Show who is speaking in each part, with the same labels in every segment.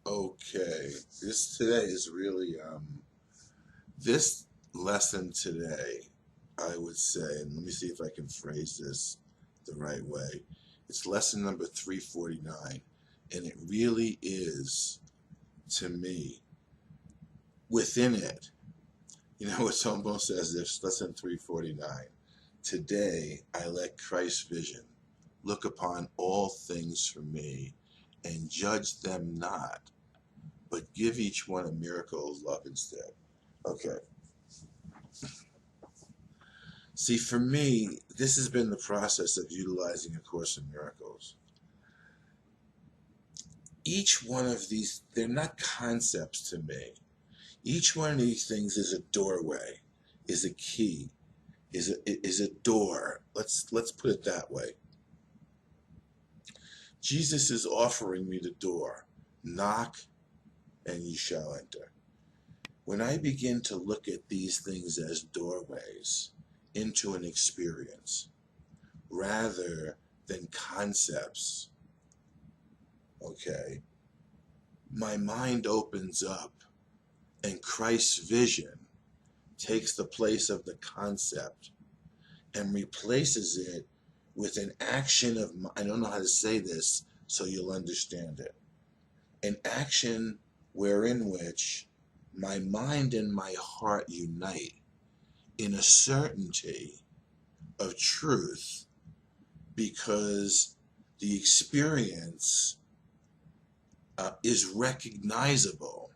Speaker 1: Okay, this today is really this lesson today, I would say, and let me see if I can phrase this the right way. It's lesson number 349, and it really is, to me, within it. It's almost as if lesson 349. Today I let Christ's vision look upon all things for me and judge them not, but give each one a miracle of love instead. Okay. See, for me, this has been the process of utilizing A Course in Miracles. Each one of these, they're not concepts to me. Each one of these things is a doorway, is a key, is a door. Let's put it that way. Jesus is offering me the door. Knock and ye shall enter. When I begin to look at these things as doorways into an experience rather than concepts, okay, my mind opens up and Christ's vision takes the place of the concept and replaces it with an action of, I don't know how to say this so you'll understand it, an action wherein which my mind and my heart unite in a certainty of truth, because the experience is recognizable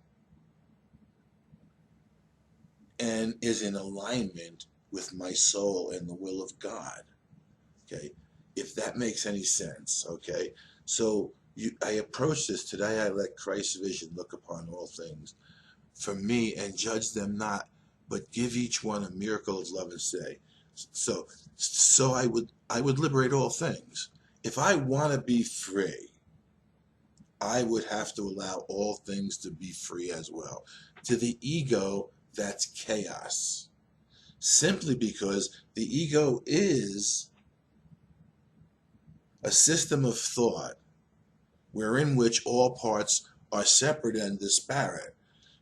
Speaker 1: and is in alignment with my soul and the will of God. Okay, if that makes any sense. Okay, so I approach this today. I let Christ's vision look upon all things for me and judge them not, but give each one a miracle of love and say. So I would liberate all things. If I want to be free, I would have to allow all things to be free as well. To the ego, that's chaos. Simply because the ego is a system of thought wherein which all parts are separate and disparate.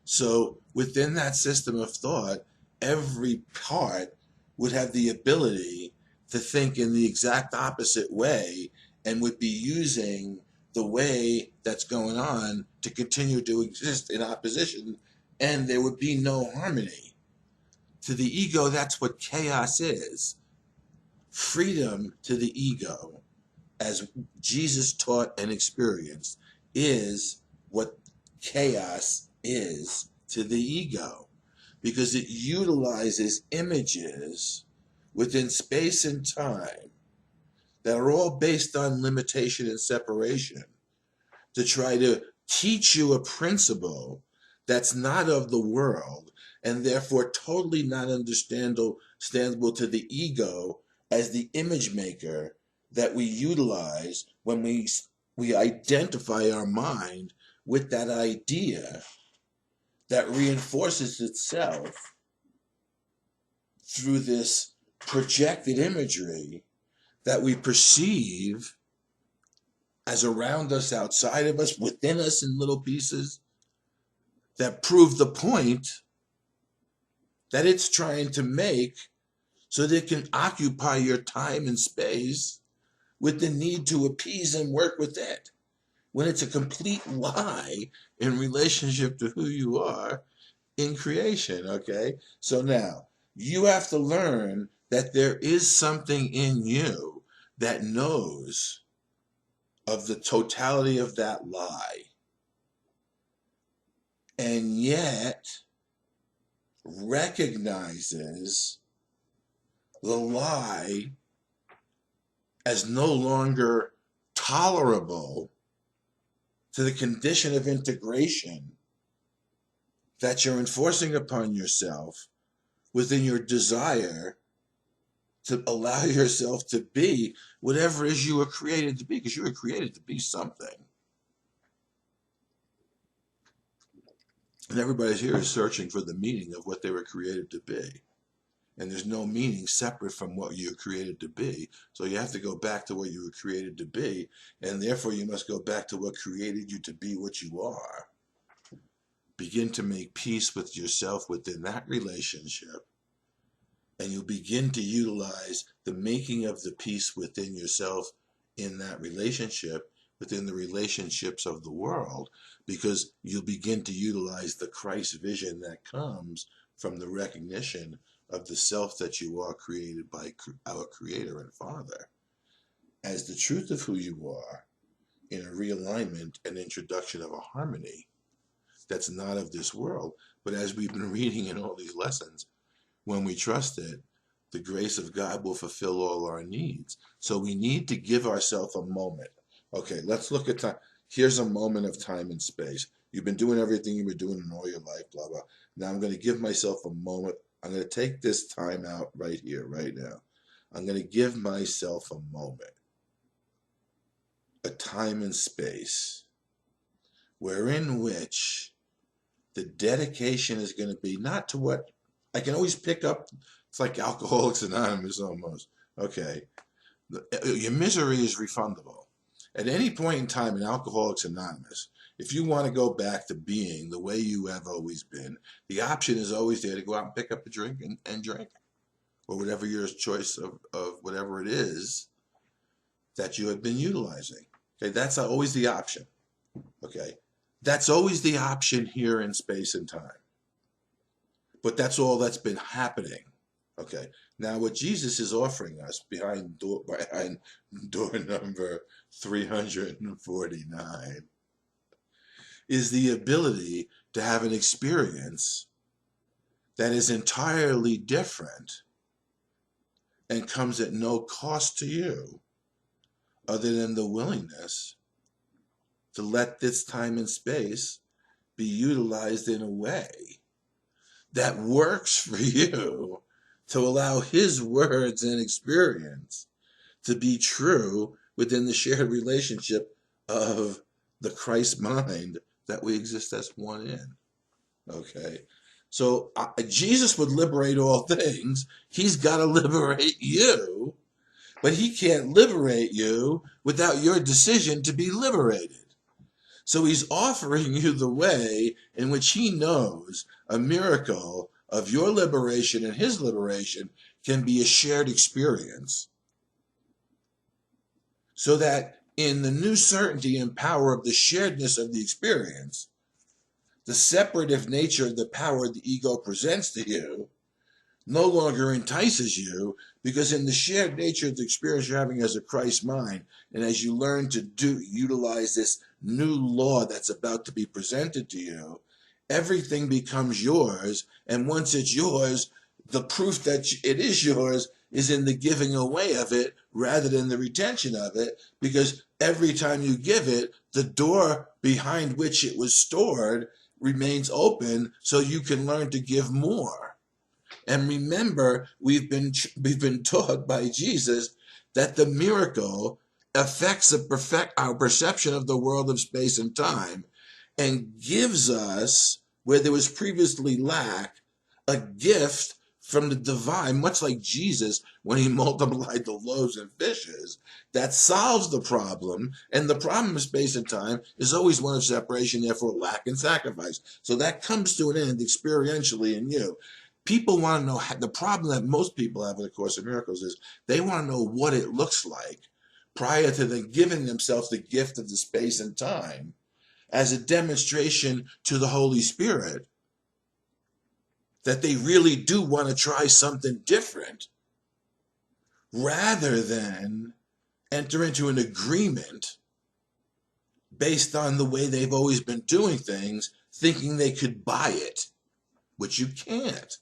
Speaker 1: So within that system of thought, every part would have the ability to think in the exact opposite way and would be using the way that's going on to continue to exist in opposition, and there would be no harmony. To the ego, that's what chaos is. Freedom to the ego, as Jesus taught and experienced, is what chaos is to the ego, because it utilizes images within space and time that are all based on limitation and separation to try to teach you a principle that's not of the world and therefore totally not understandable to the ego as the image maker that we utilize when we identify our mind with that idea that reinforces itself through this projected imagery that we perceive as around us, outside of us, within us in little pieces that prove the point that it's trying to make so that it can occupy your time and space with the need to appease and work with it, when it's a complete lie in relationship to who you are in creation. Okay, so now you have to learn that there is something in you that knows of the totality of that lie, and yet recognizes the lie as no longer tolerable to the condition of integration that you're enforcing upon yourself within your desire to allow yourself to be whatever it is you were created to be, because you were created to be something. And everybody here is searching for the meaning of what they were created to be. And there's no meaning separate from what you were created to be. So you have to go back to what you were created to be. And therefore you must go back to what created you to be what you are. begin to make peace with yourself within that relationship, and you'll begin to utilize the making of the peace within yourself in that relationship, within the relationships of the world, because you'll begin to utilize the Christ vision that comes from the recognition of the self that you are created by our Creator and Father as the truth of who you are, in a realignment and introduction of a harmony that's not of this world. But as we've been reading in all these lessons, when we trust it, the grace of God will fulfill all our needs. So we need to give ourselves a moment. Okay, let's look at time. Here's a moment of time and space. You've been doing everything you were doing in all your life, blah, blah. Now I'm going to give myself a moment. I'm going to take this time out right here, right now. I'm going to give myself a moment, a time and space, wherein which the dedication is going to be not to what I can always pick up. It's like Alcoholics Anonymous almost. Okay. Your misery is refundable. At any point in time in Alcoholics Anonymous, if you want to go back to being the way you have always been, the option is always there to go out and pick up a drink and drink, or whatever your choice of whatever it is that you have been utilizing. Okay, that's always the option. Okay, that's always the option here in space and time. But that's all that's been happening. Okay, now what Jesus is offering us behind door number 349 is the ability to have an experience that is entirely different and comes at no cost to you, other than the willingness to let this time and space be utilized in a way that works for you, to allow His words and experience to be true within the shared relationship of the Christ mind that we exist as one in. Okay? So Jesus would liberate all things. He's got to liberate you, but He can't liberate you without your decision to be liberated. So He's offering you the way in which He knows a miracle of your liberation and His liberation can be a shared experience. So that in the new certainty and power of the sharedness of the experience, the separative nature of the power the ego presents to you no longer entices you, because in the shared nature of the experience you're having as a Christ mind, and as you learn to utilize this new law that's about to be presented to you, everything becomes yours. And once it's yours, the proof that it is yours is in the giving away of it rather than the retention of it, because every time you give it, the door behind which it was stored remains open, so you can learn to give more. And remember, we've been taught by Jesus that the miracle affects our perception of the world of space and time, and gives us, where there was previously lack, a gift from the divine, much like Jesus when He multiplied the loaves and fishes, that solves the problem. And the problem of space and time is always one of separation, therefore lack and sacrifice. So that comes to an end experientially in you. People want to know, the problem that most people have with A Course in Miracles is they want to know what it looks like prior to them giving themselves the gift of the space and time as a demonstration to the Holy Spirit that they really do want to try something different, rather than enter into an agreement based on the way they've always been doing things, thinking they could buy it, which you can't.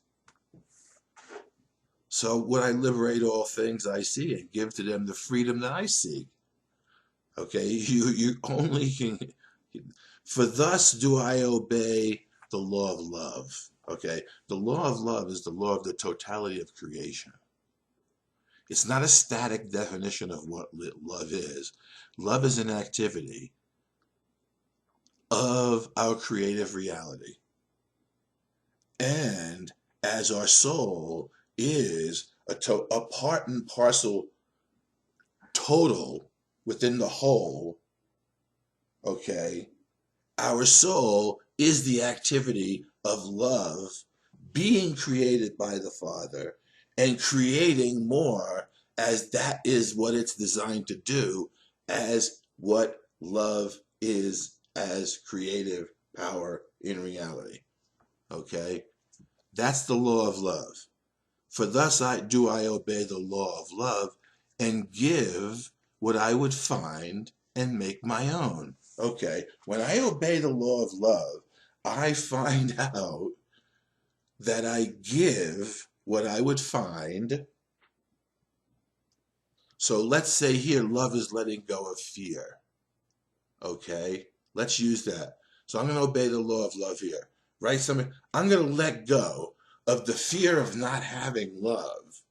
Speaker 1: So would I liberate all things I see and give to them the freedom that I seek? Okay, you only can, for thus do I obey the law of love. Okay, the law of love is the law of the totality of creation. It's not a static definition of what love is. Love is an activity of our creative reality. And as our soul is a part and parcel total within the whole, okay, our soul is the activity of love being created by the Father and creating more, as that is what it's designed to do, as what love is as creative power in reality. Okay? That's the law of love. For thus do I obey the law of love and give what I would find and make my own. Okay, when I obey the law of love, I find out that I give what I would find. So let's say here, love is letting go of fear. Okay, let's use that. So I'm going to obey the law of love here, right? I'm going to let go of the fear of not having love,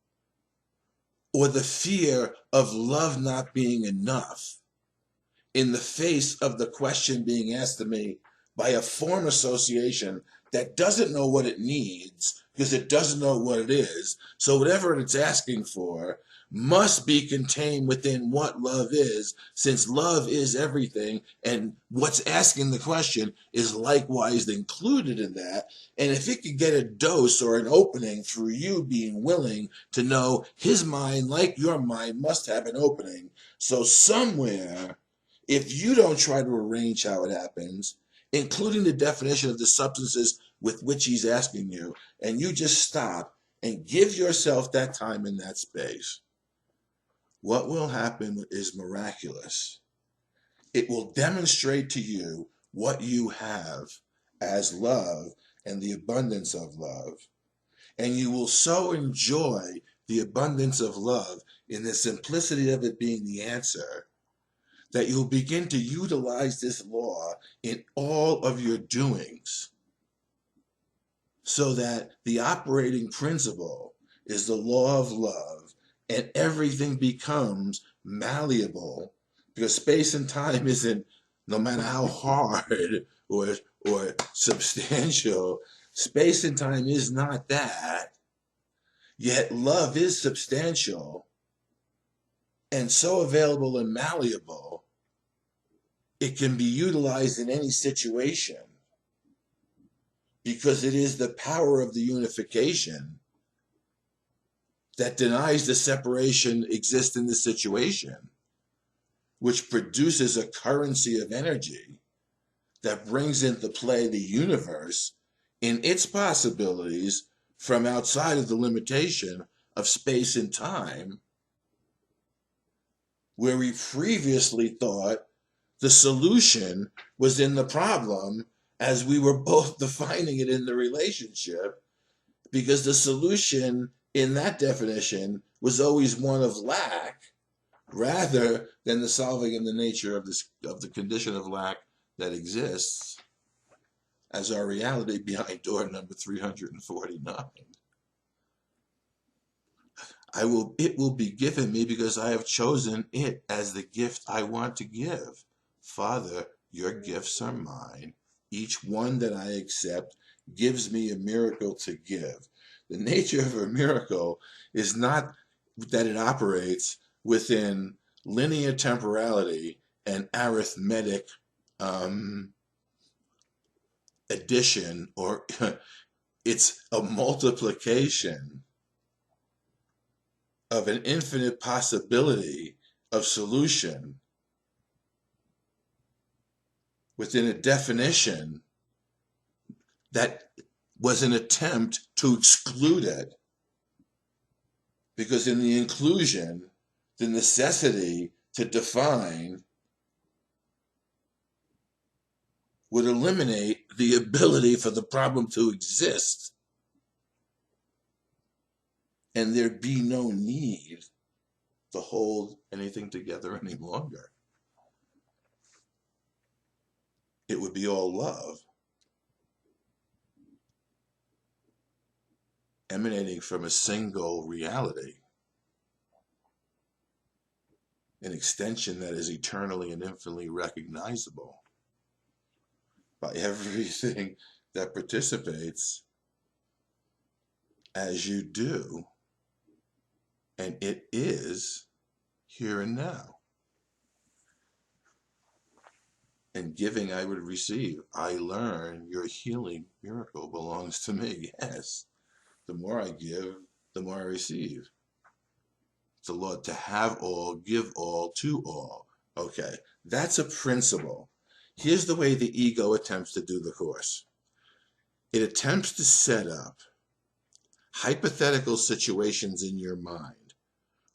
Speaker 1: or the fear of love not being enough, in the face of the question being asked to me by a form association that doesn't know what it needs because it doesn't know what it is. So whatever it's asking for must be contained within what love is, since love is everything, and what's asking the question is likewise included in that. And if it could get a dose or an opening through you being willing to know his mind, like your mind, must have an opening. So somewhere, if you don't try to arrange how it happens, including the definition of the substances with which he's asking you, and you just stop and give yourself that time in that space, what will happen is miraculous. It will demonstrate to you what you have as love and the abundance of love. And you will so enjoy the abundance of love in the simplicity of it being the answer, that you'll begin to utilize this law in all of your doings, so that the operating principle is the law of love, and everything becomes malleable, because space and time isn't, no matter how hard or substantial, space and time is not that, yet love is substantial and so available and malleable, it can be utilized in any situation, because it is the power of the unification that denies the separation exists in the situation, which produces a currency of energy that brings into play the universe in its possibilities from outside of the limitation of space and time, where we previously thought the solution was in the problem, as we were both defining it in the relationship, because the solution in that definition was always one of lack, rather than the solving in the nature of the condition of lack that exists as our reality behind door number 349. It will be given me because I have chosen it as the gift I want to give. Father, your gifts are mine. Each one that I accept gives me a miracle to give. The nature of a miracle is not that it operates within linear temporality and arithmetic addition, or it's a multiplication of an infinite possibility of solution within a definition that was an attempt to exclude it. Because in the inclusion, the necessity to define would eliminate the ability for the problem to exist, and there'd be no need to hold anything together any longer. It would be all love, emanating from a single reality, an extension that is eternally and infinitely recognizable by everything that participates as you do, and it is here and now. and giving I would receive. I learn your healing miracle belongs to me. Yes. The more I give, the more I receive. It's the law to have all, give all, to all. Okay, that's a principle. Here's the way the ego attempts to do the course. It attempts to set up hypothetical situations in your mind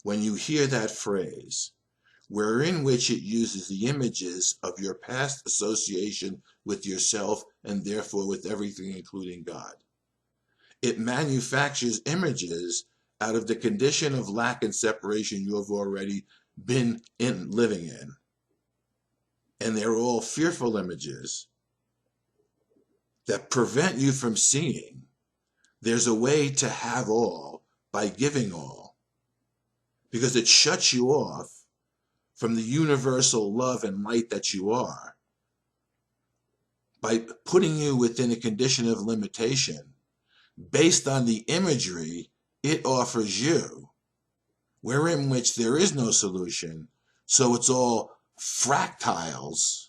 Speaker 1: when you hear that phrase, wherein which it uses the images of your past association with yourself and therefore with everything, including God. It manufactures images out of the condition of lack and separation you have already been living in. And they're all fearful images that prevent you from seeing there's a way to have all by giving all, because it shuts you off from the universal love and light that you are by putting you within a condition of limitation based on the imagery it offers you, wherein which there is no solution. So it's all fractals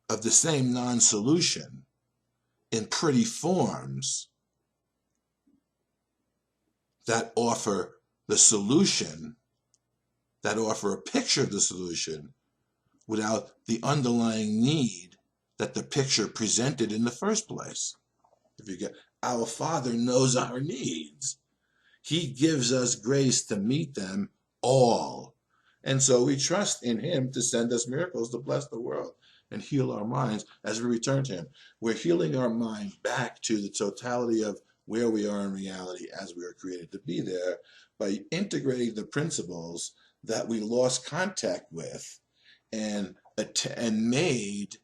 Speaker 1: of the same non-solution in pretty forms that offer the solution, that offer a picture of the solution without the underlying need that the picture presented in the first place. If you get, our Father knows our needs. He gives us grace to meet them all. And so we trust in Him to send us miracles to bless the world and heal our minds as we return to Him. We're healing our mind back to the totality of where we are in reality as we are created to be there by integrating the principles that we lost contact with and made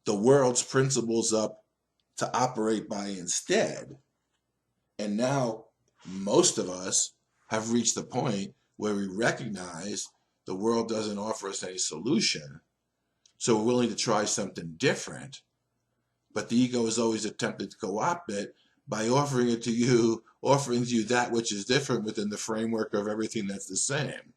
Speaker 1: the world's principles up to operate by instead. And now most of us have reached the point where we recognize the world doesn't offer us any solution, so we're willing to try something different. But the ego is always attempted to co-opt it by offering to you that which is different within the framework of everything that's the same.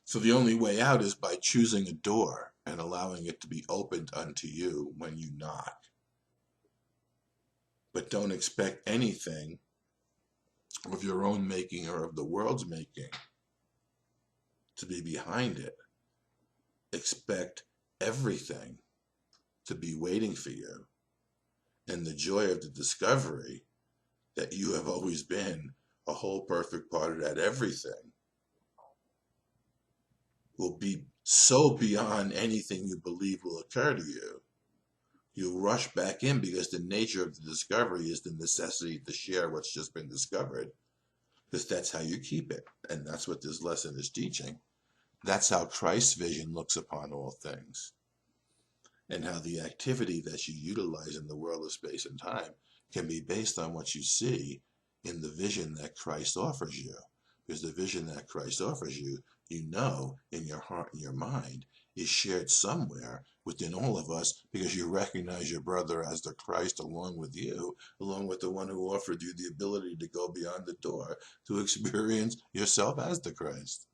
Speaker 1: So the only way out is by choosing a door and allowing it to be opened unto you when you knock. But don't expect anything of your own making or of the world's making to be behind it. Expect everything to be waiting for you, and the joy of the discovery that you have always been a whole perfect part of that everything will be so beyond anything you believe will occur to you. You'll rush back in because the nature of the discovery is the necessity to share what's just been discovered, because that's how you keep it. And that's what this lesson is teaching. That's how Christ's vision looks upon all things, and how the activity that you utilize in the world of space and time can be based on what you see in the vision that Christ offers you. Because the vision that Christ offers you, you know in your heart and your mind, is shared somewhere within all of us, because you recognize your brother as the Christ along with you, along with the one who offered you the ability to go beyond the door to experience yourself as the Christ.